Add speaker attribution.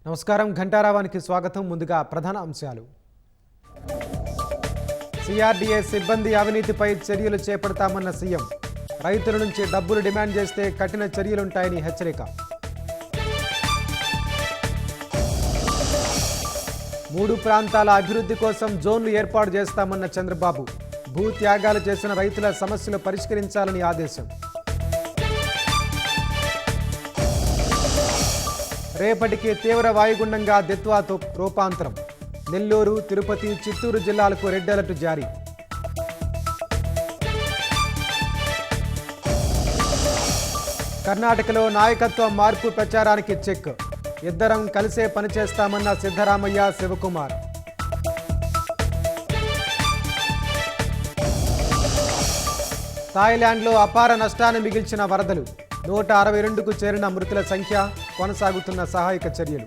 Speaker 1: నమస్కారం ఘంటారావానికి స్వాగతం. ముందుగా ప్రధాన అంశాలు. సిఆర్డీఏ సిబ్బంది అవినీతిపై చర్యలు చేపడతామన్న సీఎం. రైతుల నుంచి డబ్బులు డిమాండ్ చేస్తే కఠిన చర్యలుంటాయని హెచ్చరిక. 3 ప్రాంతాల అభివృద్ధి కోసం జోన్లు ఏర్పాటు చేస్తామన్న చంద్రబాబు. భూ త్యాగాలు చేసిన రైతుల సమస్యలు పరిష్కరించాలని ఆదేశం. రేపటికి తీవ్ర వాయుగుండంగా దిత్వాతో రూపాంతరం. నెల్లూరు, తిరుపతి, చిత్తూరు జిల్లాలకు రెడ్ అలర్ట్ జారీ. కర్ణాటకలో నాయకత్వ మార్పు ప్రచారానికి చెక్. ఇద్దరం కలిసే పనిచేస్తామన్న సిద్ధరామయ్య, శివకుమార్. థాయిలాండ్లో అపార నష్టాన్ని మిగిల్చిన వరదలు. 162కు చేరిన మృతుల సంఖ్య. కొనసాగుతున్న సహాయక చర్యలు.